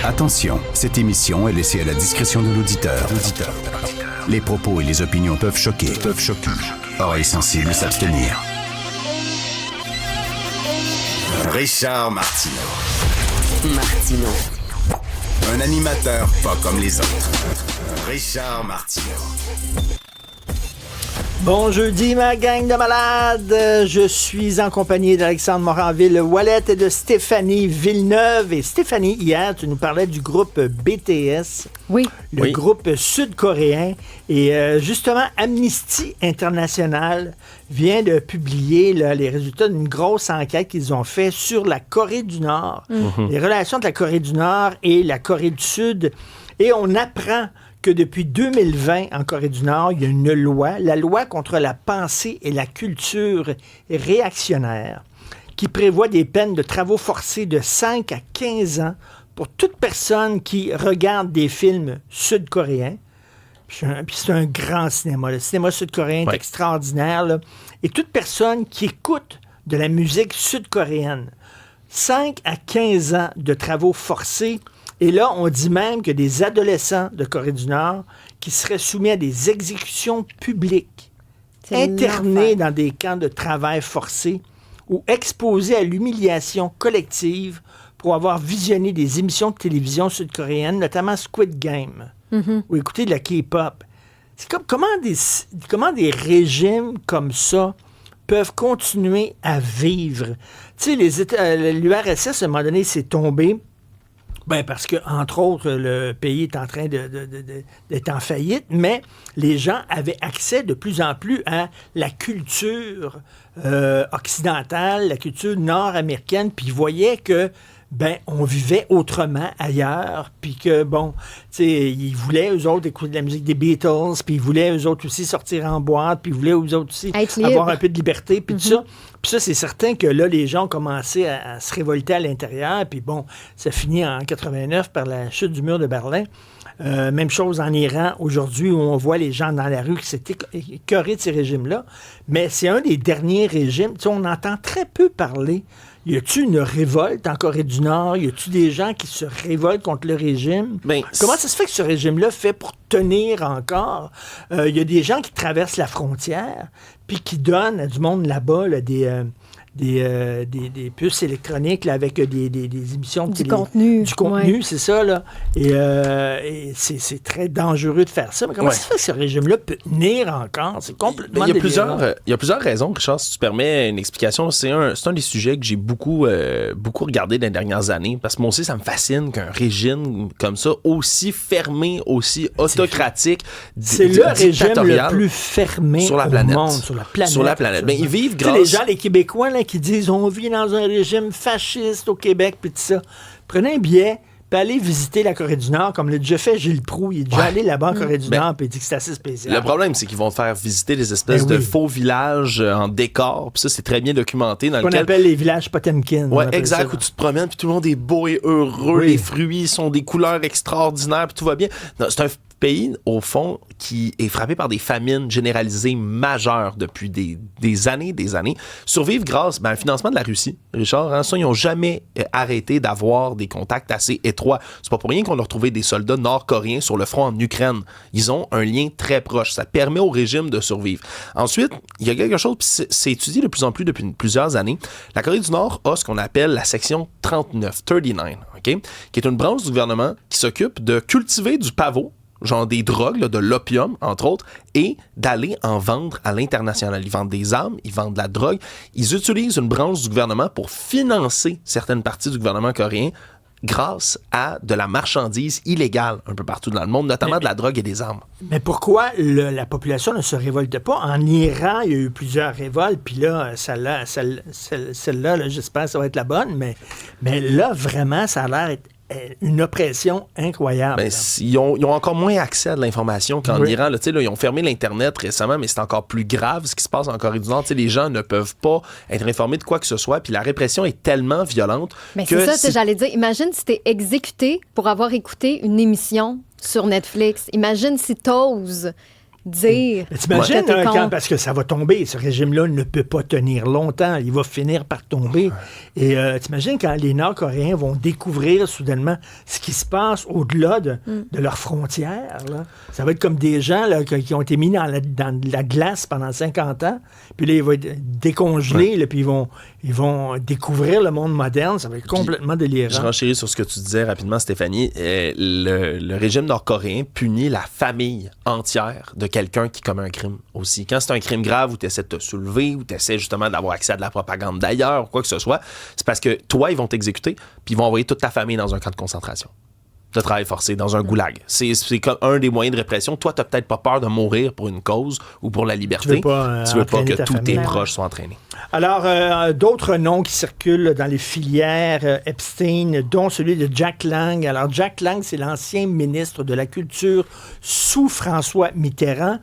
Attention, cette émission est laissée à la discrétion de l'auditeur. Les propos et les opinions peuvent choquer. Oreilles sensibles s'abstenir. Richard Martineau. Un animateur pas comme les autres. Richard Martineau. Bon jeudi, ma gang de malades. Je suis en compagnie d'Alexandre Moranville-Ouellet et de Stéphanie Villeneuve. Et Stéphanie, hier, tu nous parlais du groupe BTS. Oui. Le groupe sud-coréen. Et justement, Amnesty International vient de publier les résultats d'une grosse enquête qu'ils ont fait sur la Corée du Nord. Les relations entre la Corée du Nord et la Corée du Sud. Et on apprend que depuis 2020, en Corée du Nord, il y a une loi, la loi contre la pensée et la culture réactionnaire, qui prévoit des peines de travaux forcés de 5 à 15 ans pour toute personne qui regarde des films sud-coréens. Puis c'est un grand cinéma. Le cinéma sud-coréen est extraordinaire, là. Et toute personne qui écoute de la musique sud-coréenne. 5 à 15 ans de travaux forcés. Et là, on dit même que des adolescents de Corée du Nord qui seraient soumis à des exécutions publiques, internés dans des camps de travail forcés ou exposés à l'humiliation collective pour avoir visionné des émissions de télévision sud-coréennes, notamment Squid Game, ou écouter de la K-pop. C'est comme comment des régimes comme ça peuvent continuer à vivre. Tu sais, l'URSS, à un moment donné, s'est tombé. Ben parce que, entre autres, le pays est en train d'être en faillite, mais les gens avaient accès de plus en plus à la culture occidentale, la culture nord-américaine, puis ils voyaient que on vivait autrement ailleurs, puis que, bon, tu sais, ils voulaient, eux autres, écouter de la musique des Beatles, puis ils voulaient, eux autres aussi, sortir en boîte, puis ils voulaient, eux autres aussi, avoir un peu de liberté, puis tout ça. Puis ça, c'est certain que là, les gens ont commencé à se révolter à l'intérieur, puis bon, ça finit en 89 par la chute du mur de Berlin. Même chose en Iran, aujourd'hui, où on voit les gens dans la rue qui s'étaient écœurés de ces régimes-là. Mais c'est un des derniers régimes. Tu sais, on entend très peu parler. Y a-t-il une révolte en Corée du Nord? Y a-t-il des gens qui se révoltent contre le régime? Comment ça se fait que ce régime-là fait pour tenir encore? Y a des gens qui traversent la frontière puis qui donnent à du monde là-bas là, des puces électroniques là, avec des émissions de du contenu, c'est ça, là. Et c'est très dangereux de faire ça. Mais comment ça se fait que ce régime-là peut tenir encore? C'est complètement délirant. Il y a plusieurs raisons, Richard, si tu permets une explication. C'est un des sujets que j'ai beaucoup regardé dans les dernières années, parce que moi aussi, ça me fascine qu'un régime comme ça, aussi fermé, aussi autocratique, c'est le régime le plus fermé sur la planète. Sur la planète. Ben, ils vivent grâce... Les gens, les Québécois, là, qui disent on vit dans un régime fasciste au Québec, puis tout ça. Prenez un billet, puis allez visiter la Corée du Nord, comme l'a déjà fait Gilles Proulx. Il est déjà allé là-bas en Corée du Nord, puis il dit que c'est assez spécial. Le problème, c'est qu'ils vont te faire visiter des espèces de faux villages en décor, puis ça, c'est très bien documenté. Dans qu'on appelle les villages Potemkin. Ouais, exact, où tu te promènes, puis tout le monde est beau et heureux, les fruits sont des couleurs extraordinaires, puis tout va bien. Non, c'est un pays, au fond, qui est frappé par des famines généralisées majeures depuis des années. Survivent grâce à un financement de la Russie. Richard, hein, ça, ils n'ont jamais arrêté d'avoir des contacts assez étroits. C'est pas pour rien qu'on a retrouvé des soldats nord-coréens sur le front en Ukraine. Ils ont un lien très proche. Ça permet au régime de survivre. Ensuite, il y a quelque chose, puis c'est étudié de plus en plus depuis plusieurs années. La Corée du Nord a ce qu'on appelle la section 39, qui est une branche du gouvernement qui s'occupe de cultiver du pavot, genre des drogues, là, de l'opium, entre autres, et d'aller en vendre à l'international. Ils vendent des armes, ils vendent de la drogue. Ils utilisent une branche du gouvernement pour financer certaines parties du gouvernement coréen grâce à de la marchandise illégale un peu partout dans le monde, notamment de la drogue et des armes. Mais pourquoi la population ne se révolte pas? En Iran, il y a eu plusieurs révoltes, puis là, celle-là, là, j'espère que ça va être la bonne, mais là, vraiment, ça a l'air d'être une oppression incroyable. Ils ont encore moins accès à de l'information qu'en Iran. Là, ils ont fermé l'Internet récemment, mais c'est encore plus grave ce qui se passe en Corée du Nord. Les gens ne peuvent pas être informés de quoi que ce soit, puis la répression est tellement violente que... C'est ça, j'allais dire. Imagine si t'es exécuté pour avoir écouté une émission sur Netflix. Imagine si t'oses dire. T'imagines, que t'es contre. parce que ça va tomber. Ce régime-là ne peut pas tenir longtemps. Il va finir par tomber. Et t'imagines quand les Nord-Coréens vont découvrir soudainement ce qui se passe au-delà de leurs frontières. Là. Ça va être comme des gens là, qui ont été mis dans la glace pendant 50 ans. Puis là, ils vont être décongelés. Là, puis ils vont découvrir le monde moderne. Ça va être complètement délirant. Je renchéris sur ce que tu disais rapidement, Stéphanie. Le régime nord-coréen punit la famille entière de quelqu'un qui commet un crime aussi. Quand c'est un crime grave où tu essaies de te soulever, où tu essaies justement d'avoir accès à de la propagande d'ailleurs, ou quoi que ce soit, c'est parce que toi, ils vont t'exécuter, puis ils vont envoyer toute ta famille dans un camp de concentration. De travail forcé, dans un goulag. C'est comme un des moyens de répression. Toi, tu n'as peut-être pas peur de mourir pour une cause ou pour la liberté. Tu veux pas que tous tes proches soient entraînés. Alors, d'autres noms qui circulent dans les filières Epstein, dont celui de Jack Lang. Alors, Jack Lang, c'est l'ancien ministre de la Culture sous François Mitterrand.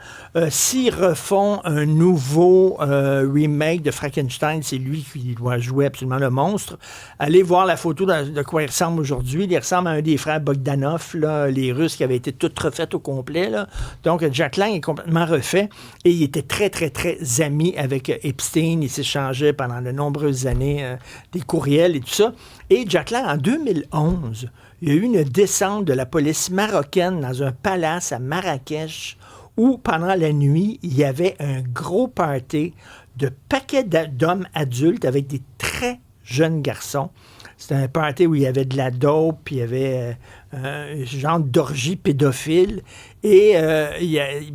S'ils refont un nouveau remake de Frankenstein, c'est lui qui doit jouer absolument le monstre. Allez voir la photo de quoi il ressemble aujourd'hui. Il ressemble à un des frères Bogdanov, là, les Russes qui avaient été toutes refaites au complet. Là. Donc, Jack Lang est complètement refait et il était très, très, très ami avec Epstein. Il s'échangeait pendant de nombreuses années des courriels et tout ça. Et Jack Lang, en 2011, il y a eu une descente de la police marocaine dans un palace à Marrakech où, pendant la nuit, il y avait un gros party de paquets d'hommes adultes avec des très jeunes garçons. C'était un party où il y avait de la dope, puis il y avait un genre d'orgie pédophile. Et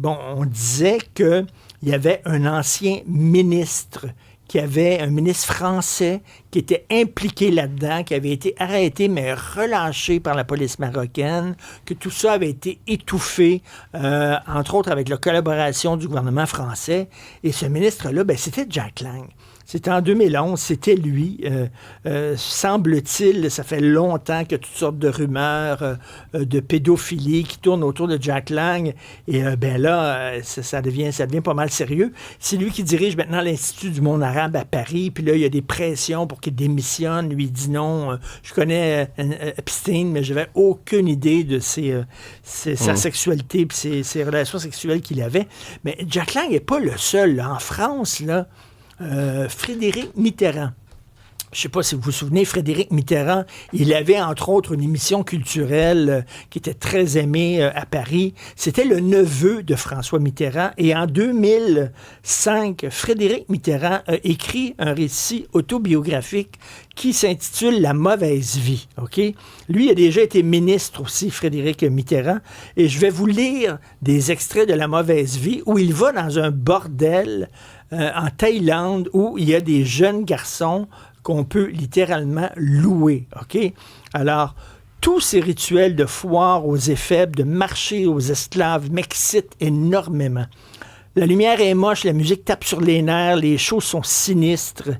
on disait qu'il y avait un ancien ministre, un ministre français qui était impliqué là-dedans, qui avait été arrêté mais relâché par la police marocaine, que tout ça avait été étouffé, entre autres avec la collaboration du gouvernement français. Et ce ministre-là, c'était Jack Lang. C'était en 2011, c'était lui. Semble-t-il, ça fait longtemps qu'il y a toutes sortes de rumeurs de pédophilie qui tournent autour de Jack Lang. Et ça devient pas mal sérieux. C'est lui qui dirige maintenant l'Institut du monde arabe à Paris. Puis là, il y a des pressions pour qu'il démissionne. Lui, il dit non. Je connais Epstein, mais je n'avais aucune idée de sa sexualité et ses relations sexuelles qu'il avait. Mais Jack Lang n'est pas le seul. Là. En France, là, Frédéric Mitterrand. Je ne sais pas si vous vous souvenez, Frédéric Mitterrand, il avait entre autres une émission culturelle qui était très aimée à Paris. C'était le neveu de François Mitterrand. Et en 2005, Frédéric Mitterrand a écrit un récit autobiographique qui s'intitule « La mauvaise vie ». Okay? Lui, il a déjà été ministre aussi, Frédéric Mitterrand. Et je vais vous lire des extraits de « La mauvaise vie » où il va dans un bordel en Thaïlande où il y a des jeunes garçons qu'on peut littéralement louer. OK? Alors, tous ces rituels de foire aux éphèbes, de marché aux esclaves m'excitent énormément. La lumière est moche, la musique tape sur les nerfs, les shows sont sinistres,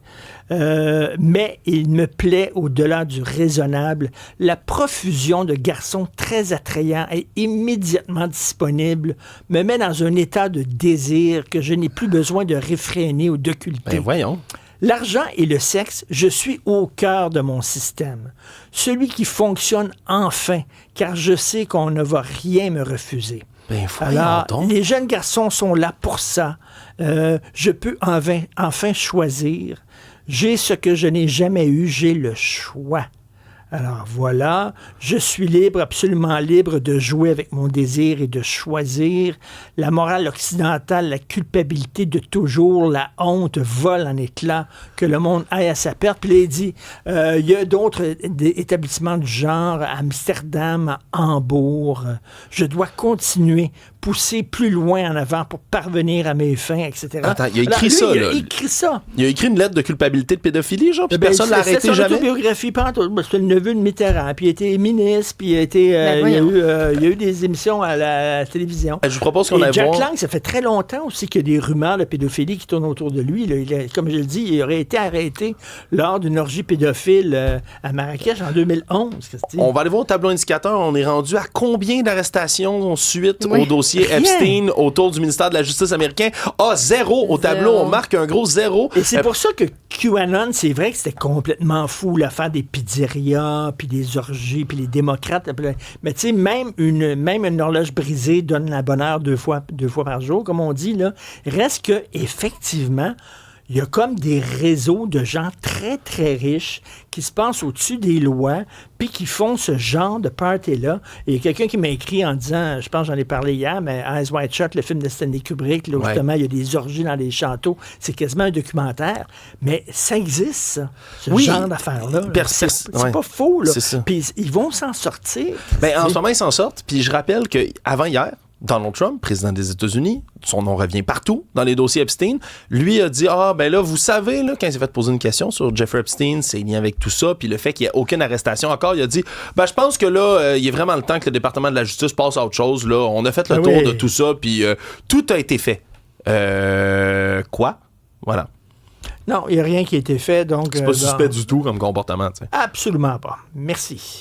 mais il me plaît, au-delà du raisonnable, la profusion de garçons très attrayants et immédiatement disponibles me met dans un état de désir que je n'ai plus besoin de réfréner ou d'occulter. Ben voyons. L'argent et le sexe, je suis au cœur de mon système. Celui qui fonctionne enfin, car je sais qu'on ne va rien me refuser. Ben, alors, les jeunes garçons sont là pour ça. Je peux enfin choisir. J'ai ce que je n'ai jamais eu, j'ai le choix. Alors voilà, je suis libre, absolument libre de jouer avec mon désir et de choisir. La morale occidentale, la culpabilité de toujours, la honte vole en éclats, que le monde aille à sa perte. Puis là, il dit, il y a d'autres établissements du genre, à Amsterdam, à Hambourg. Je dois continuer, pousser plus loin en avant pour parvenir à mes fins, etc. Attends, il a écrit ça, là. Il a écrit ça. Il a écrit une lettre de culpabilité de pédophilie, genre, puis personne ne l'a arrêté jamais. C'est son autobiographie, c'est le neveu de Mitterrand, puis il a été ministre, puis il y a eu des émissions à la télévision. Je vous propose qu'on aille Jack voir. Lang, ça fait très longtemps aussi qu'il y a des rumeurs de pédophilie qui tournent autour de lui. Là. Comme je le dis, il aurait été arrêté lors d'une orgie pédophile à Marrakech en 2011. Christine. On va aller voir au tableau indicateur. On est rendu à combien d'arrestations suite au dossier Epstein autour du ministère de la Justice américain? 0 au tableau. On marque un gros 0. Et c'est pour ça que QAnon, c'est vrai que c'était complètement fou, l'affaire des pizzerias, sauna, puis des orgies, puis les démocrates. Mais tu sais, même une horloge brisée donne la bonne heure deux fois par jour, comme on dit, là. Reste que, effectivement, il y a comme des réseaux de gens très, très riches qui se pensent au-dessus des lois puis qui font ce genre de party-là. Et il y a quelqu'un qui m'a écrit en disant, je pense que j'en ai parlé hier, mais Eyes Wide Shut, le film de Stanley Kubrick, là, où justement, il y a des orgies dans les châteaux. C'est quasiment un documentaire. Mais ça existe, ça, ce genre d'affaires-là. C'est pas faux, là. Puis ils vont s'en sortir. Ben, en ce moment, ils s'en sortent. Puis je rappelle qu'avant hier, Donald Trump, président des États-Unis, son nom revient partout dans les dossiers Epstein, lui a dit, ben là, vous savez, là, quand il s'est fait poser une question sur Jeffrey Epstein, c'est lié avec tout ça, puis le fait qu'il n'y ait aucune arrestation encore, il a dit, je pense que là, il est vraiment le temps que le département de la justice passe à autre chose, là, on a fait le tour de tout ça, puis tout a été fait. Quoi? Voilà. Non, il n'y a rien qui a été fait, donc... C'est pas suspect du tout comme comportement, tu sais. Absolument pas. Merci.